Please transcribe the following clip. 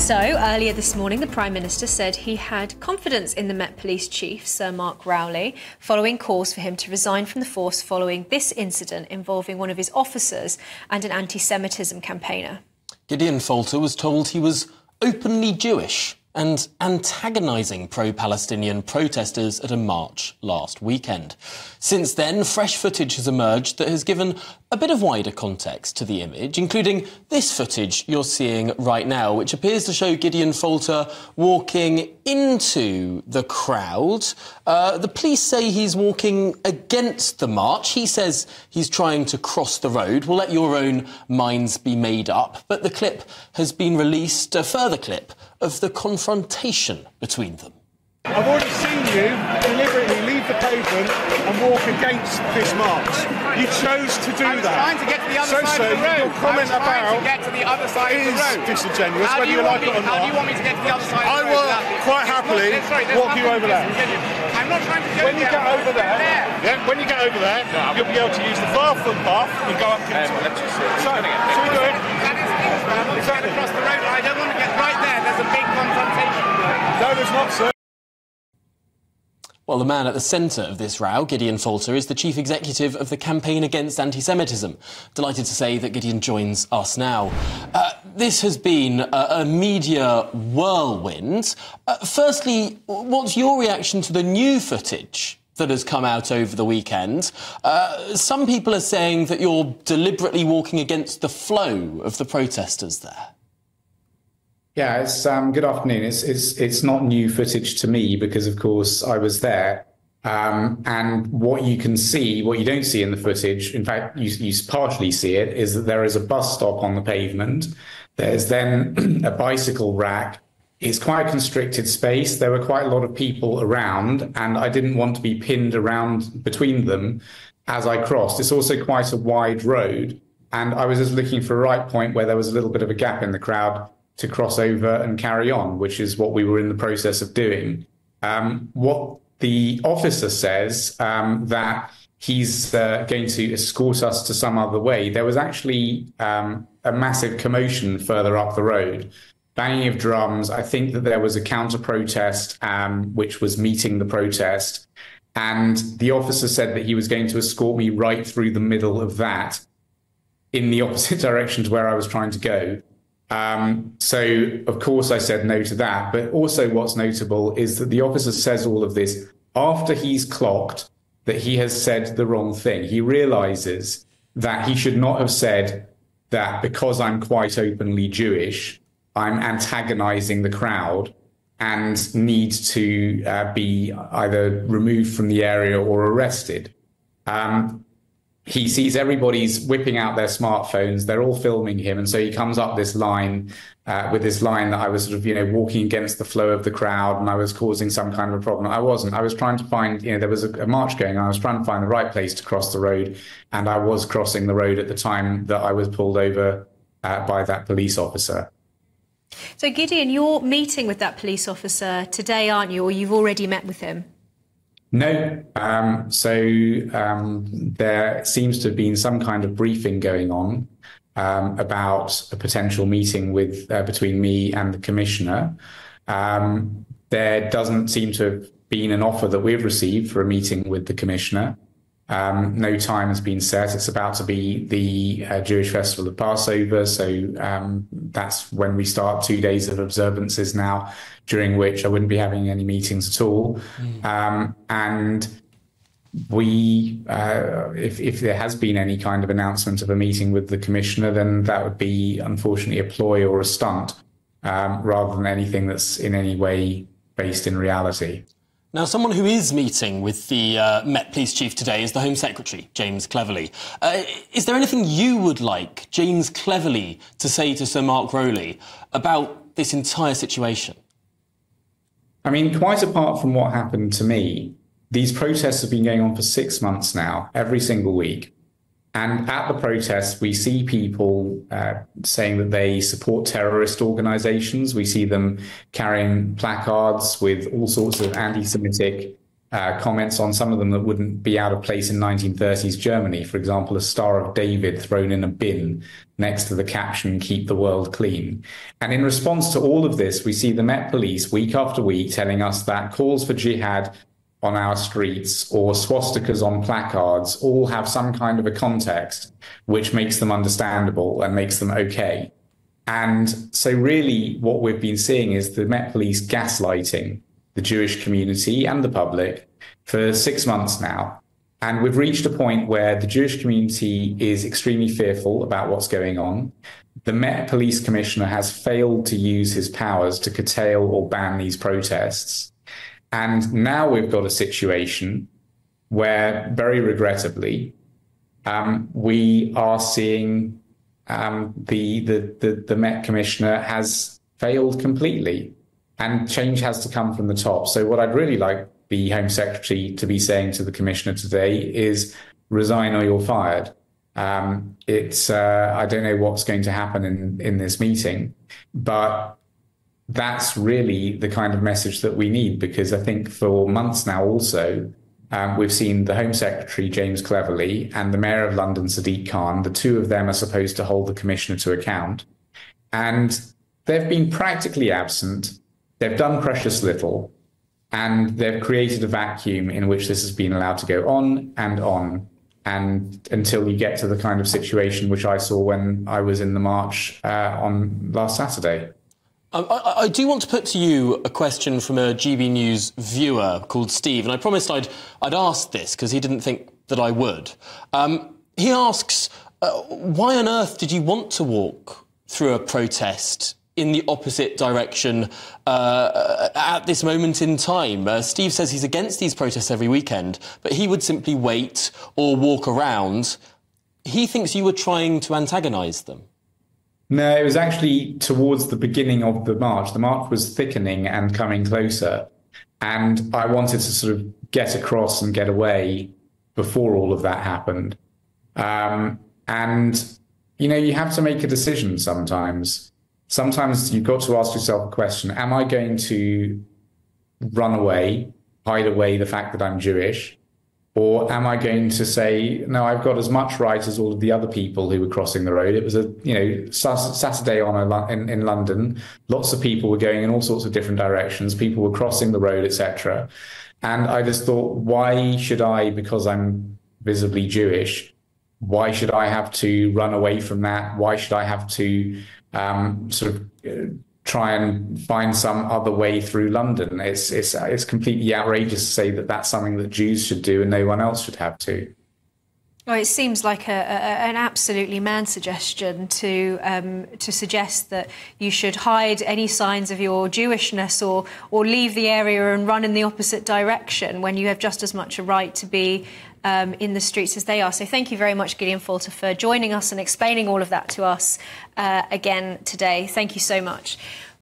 So, earlier this morning, the Prime Minister said he had confidence in the Met Police Chief, Sir Mark Rowley, following calls for him to resign from the force following this incident involving one of his officers and an anti-Semitism campaigner. Gideon Falter was told he was openly Jewish and antagonising pro-Palestinian protesters at a march last weekend. Since then, fresh footage has emerged that has given a bit of wider context to the image, including this footage you're seeing right now, which appears to show Gideon Falter walking into the crowd. The police say he's walking against the march. He says he's trying to cross the road. We'll let your own minds be made up. But the clip has been released, a further clip of the confrontation between them. I've already seen you deliberately leave the pavement and walk against this march. You chose to do that. I was trying to get to the other side of the road. Your comment about to get to the other side of the road. Disingenuous, whether you like it or not. How do you want me to get to the other side of the road? I will quite happily walk you over there. I'm not trying to go when you get over there, when you get over there, you'll be able to use the far footpath and go up to the top. So we're good. That is the scramble. Exactly. Get across the road. I don't want to get right there. There's a big confrontation. No, there's not, sir. Well, the man at the centre of this row, Gideon Falter, is the chief executive of the Campaign Against Antisemitism. Delighted to say that Gideon joins us now. This has been a media whirlwind. Firstly, what's your reaction to the new footage that has come out over the weekend? Some people are saying that you're deliberately walking against the flow of the protesters there. Yeah, it's good afternoon. It's not new footage to me because, of course, I was there. And what you can see, what you don't see in the footage, in fact, you partially see it, is that there is a bus stop on the pavement. There's then a bicycle rack. It's quite a constricted space. There were quite a lot of people around, and I didn't want to be pinned around between them as I crossed. It's also quite a wide road, and I was just looking for a right point where there was a little bit of a gap in the crowd to cross over and carry on, which is what we were in the process of doing. What the officer says, that he's going to escort us to some other way. There was actually a massive commotion further up the road, banging of drums. I think that there was a counter-protest, which was meeting the protest. And the officer said that he was going to escort me right through the middle of that in the opposite direction to where I was trying to go. So, of course, I said no to that. But also what's notable is that the officer says all of this after he's clocked that he has said the wrong thing. He realizes that he should not have said that because I'm quite openly Jewish, I'm antagonizing the crowd and need to be either removed from the area or arrested. He sees everybody's whipping out their smartphones. They're all filming him. And so he comes up this line with this line that I was sort of, walking against the flow of the crowd and I was causing some kind of a problem. I wasn't. I was trying to find, there was a march going on. I was trying to find the right place to cross the road. And I was crossing the road at the time that I was pulled over by that police officer. So, Gideon, you're meeting with that police officer today, aren't you? Or you've already met with him? No. There seems to have been some kind of briefing going on about a potential meeting with between me and the commissioner. There doesn't seem to have been an offer that we've received for a meeting with the commissioner. No time has been set. It's about to be the Jewish festival of Passover. So that's when we start 2 days of observances now, during which I wouldn't be having any meetings at all. And we, if there has been any kind of announcement of a meeting with the commissioner, then that would be unfortunately a ploy or a stunt, rather than anything that's in any way based in reality. Now, someone who is meeting with the Met Police Chief today is the Home Secretary, James Cleverly. Is there anything you would like James Cleverly to say to Sir Mark Rowley about this entire situation? I mean, quite apart from what happened to me, these protests have been going on for 6 months now, every single week. And at the protests, we see people saying that they support terrorist organizations. We see them carrying placards with all sorts of anti-Semitic comments on some of them that wouldn't be out of place in 1930s Germany. For example, a Star of David thrown in a bin next to the caption, "Keep the world clean." And in response to all of this, we see the Met Police week after week telling us that calls for jihad on our streets or swastikas on placards all have some kind of a context which makes them understandable and makes them okay. And so really what we've been seeing is the Met Police gaslighting the Jewish community and the public for 6 months now. And we've reached a point where the Jewish community is extremely fearful about what's going on. The Met Police Commissioner has failed to use his powers to curtail or ban these protests. And now we've got a situation where, very regrettably, we are seeing the Met Commissioner has failed completely. And change has to come from the top. So what I'd really like the Home Secretary to be saying to the Commissioner today is resign or you're fired. I don't know what's going to happen in this meeting, but that's really the kind of message that we need, because I think for months now also, we've seen the Home Secretary, James Cleverly, and the Mayor of London, Sadiq Khan. The two of them are supposed to hold the Commissioner to account. And they've been practically absent. They've done precious little, and they've created a vacuum in which this has been allowed to go on, and until you get to the kind of situation which I saw when I was in the march on last Saturday. I do want to put to you a question from a GB News viewer called Steve, and I promised I'd ask this because he didn't think that I would. He asks, why on earth did you want to walk through a protest in the opposite direction at this moment in time? Steve says he's against these protests every weekend, but he would simply wait or walk around. He thinks you were trying to antagonise them. No, it was actually towards the beginning of the march. The march was thickening and coming closer, and I wanted to sort of get across and get away before all of that happened. And, you know, you have to make a decision sometimes. Sometimes you've got to ask yourself a question: am I going to run away, hide away the fact that I'm Jewish? Or am I going to say, no, I've got as much right as all of the other people who were crossing the road? It was Saturday in London. Lots of people were going in all sorts of different directions. People were crossing the road, etc. And I just thought, why should I, because I'm visibly Jewish, why should I have to run away from that? Why should I have to try and find some other way through London? It's completely outrageous to say that that's something that Jews should do and no one else should have to. Well, it seems like an absolutely mad suggestion to suggest that you should hide any signs of your Jewishness or leave the area and run in the opposite direction when you have just as much a right to be in the streets as they are. So thank you very much, Gideon Falter, for joining us and explaining all of that to us again today. Thank you so much.